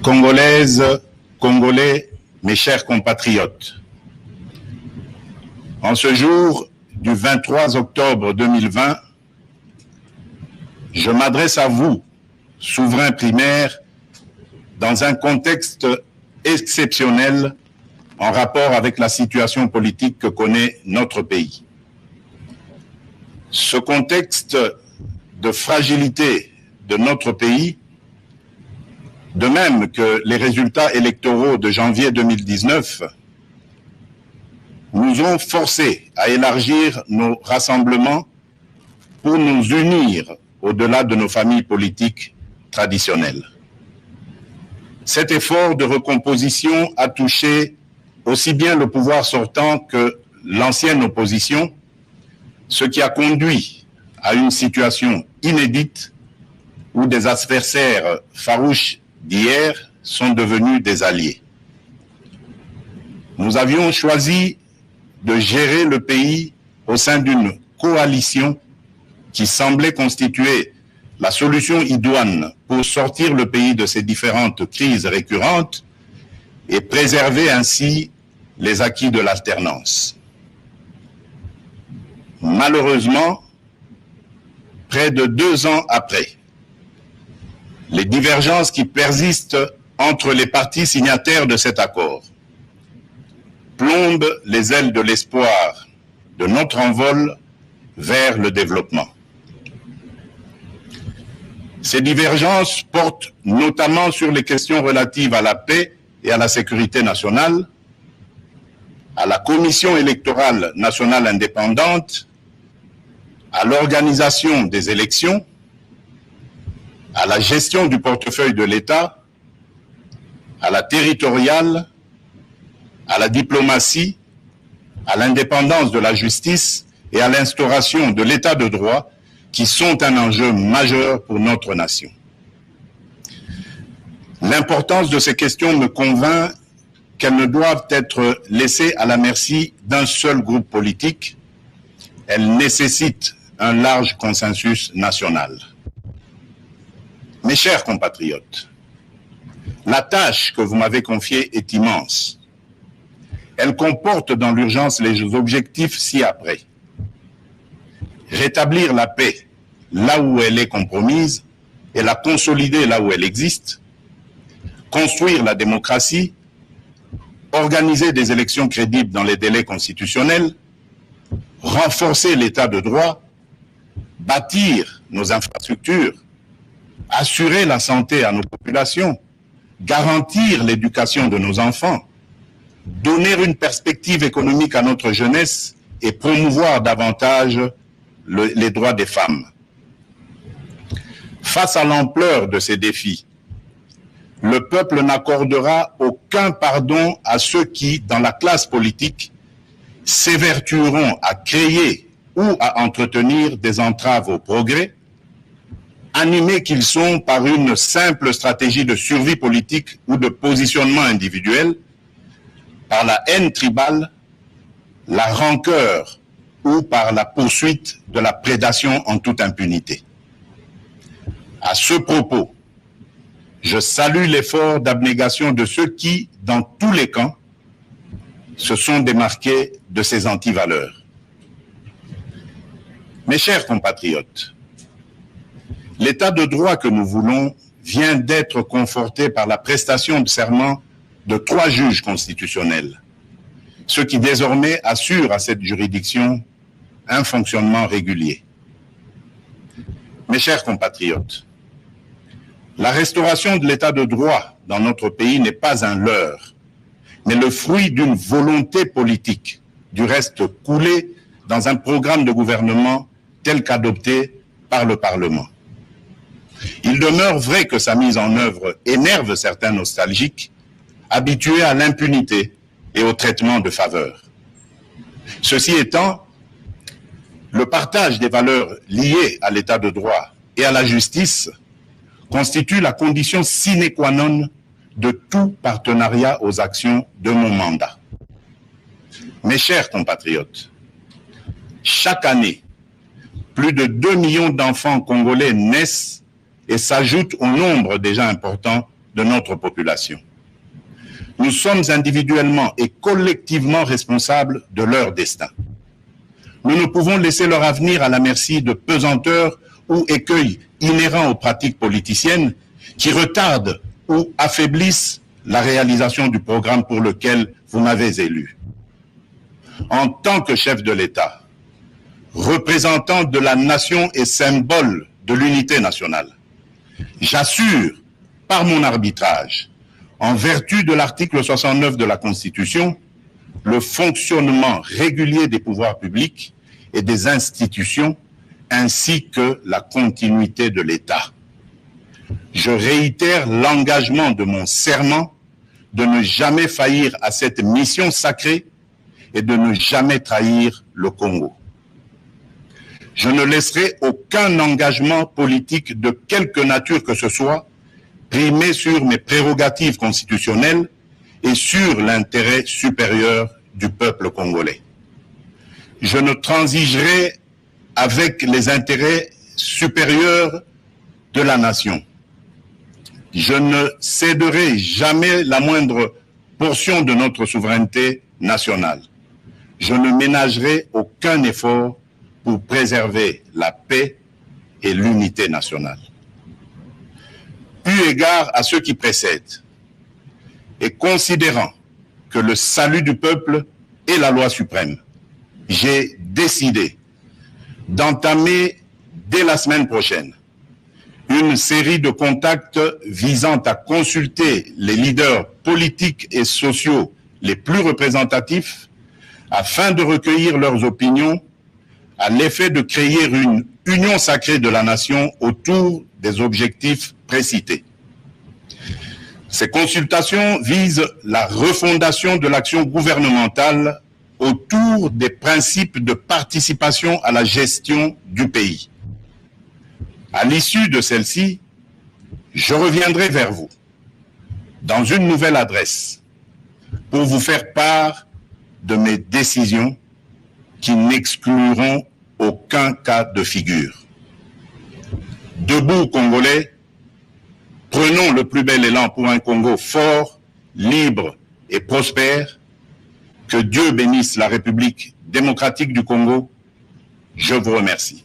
Congolaises, Congolais, mes chers compatriotes, en ce jour du 23 octobre 2020, je m'adresse à vous, souverains primaires, dans un contexte exceptionnel en rapport avec la situation politique que connaît notre pays. Ce contexte de fragilité de notre pays, de même que les résultats électoraux de janvier 2019, nous ont forcés à élargir nos rassemblements pour nous unir au-delà de nos familles politiques traditionnelles. Cet effort de recomposition a touché aussi bien le pouvoir sortant que l'ancienne opposition, ce qui a conduit à une situation inédite où des adversaires farouches d'hier sont devenus des alliés. Nous avions choisi de gérer le pays au sein d'une coalition qui semblait constituer la solution idoine pour sortir le pays de ces différentes crises récurrentes et préserver ainsi les acquis de l'alternance. Malheureusement, près de 2 ans après, les divergences qui persistent entre les partis signataires de cet accord plombent les ailes de l'espoir de notre envol vers le développement. Ces divergences portent notamment sur les questions relatives à la paix et à la sécurité nationale, à la Commission électorale nationale indépendante, à l'organisation des élections, à la gestion du portefeuille de l'État, à la territoriale, à la diplomatie, à l'indépendance de la justice et à l'instauration de l'État de droit qui sont un enjeu majeur pour notre nation. L'importance de ces questions me convainc qu'elles ne doivent être laissées à la merci d'un seul groupe politique. Elles nécessitent un large consensus national. Mes chers compatriotes, la tâche que vous m'avez confiée est immense. Elle comporte dans l'urgence les objectifs ci-après. Rétablir la paix là où elle est compromise et la consolider là où elle existe, construire la démocratie, organiser des élections crédibles dans les délais constitutionnels, renforcer l'état de droit, bâtir nos infrastructures, assurer la santé à nos populations, garantir l'éducation de nos enfants, donner une perspective économique à notre jeunesse et promouvoir davantage les droits des femmes. Face à l'ampleur de ces défis, le peuple n'accordera aucun pardon à ceux qui, dans la classe politique, s'évertueront à créer ou à entretenir des entraves au progrès, animés qu'ils sont par une simple stratégie de survie politique ou de positionnement individuel, par la haine tribale, la rancœur ou par la poursuite de la prédation en toute impunité. À ce propos, je salue l'effort d'abnégation de ceux qui, dans tous les camps, se sont démarqués de ces antivaleurs. Mes chers compatriotes, l'état de droit que nous voulons vient d'être conforté par la prestation de serment de 3 juges constitutionnels, ce qui désormais assure à cette juridiction un fonctionnement régulier. Mes chers compatriotes, la restauration de l'état de droit dans notre pays n'est pas un leurre, mais le fruit d'une volonté politique, du reste coulée dans un programme de gouvernement tel qu'adopté par le Parlement. Il demeure vrai que sa mise en œuvre énerve certains nostalgiques, habitués à l'impunité et au traitement de faveur. Ceci étant, le partage des valeurs liées à l'état de droit et à la justice constitue la condition sine qua non de tout partenariat aux actions de mon mandat. Mes chers compatriotes, chaque année, plus de 2 millions d'enfants congolais naissent et s'ajoutent au nombre déjà important de notre population. Nous sommes individuellement et collectivement responsables de leur destin. Nous ne pouvons laisser leur avenir à la merci de pesanteurs ou écueils inhérents aux pratiques politiciennes qui retardent ou affaiblissent la réalisation du programme pour lequel vous m'avez élu. En tant que chef de l'État, représentant de la nation et symbole de l'unité nationale, j'assure par mon arbitrage, en vertu de l'article 69 de la Constitution, le fonctionnement régulier des pouvoirs publics et des institutions, ainsi que la continuité de l'État. Je réitère l'engagement de mon serment de ne jamais faillir à cette mission sacrée et de ne jamais trahir le Congo. Je ne laisserai aucun engagement politique de quelque nature que ce soit primer sur mes prérogatives constitutionnelles et sur l'intérêt supérieur du peuple congolais. Je ne transigerai avec les intérêts supérieurs de la nation. Je ne céderai jamais la moindre portion de notre souveraineté nationale. Je ne ménagerai aucun effort pour préserver la paix et l'unité nationale. Eu égard à ce qui précède, et considérant que le salut du peuple est la loi suprême, j'ai décidé d'entamer dès la semaine prochaine une série de contacts visant à consulter les leaders politiques et sociaux les plus représentatifs afin de recueillir leurs opinions à l'effet de créer une union sacrée de la nation autour des objectifs précités. Ces consultations visent la refondation de l'action gouvernementale autour des principes de participation à la gestion du pays. À l'issue de celle-ci, je reviendrai vers vous dans une nouvelle adresse pour vous faire part de mes décisions qui n'excluront aucun cas de figure. Debout, Congolais, prenons le plus bel élan pour un Congo fort, libre et prospère. Que Dieu bénisse la République démocratique du Congo. Je vous remercie.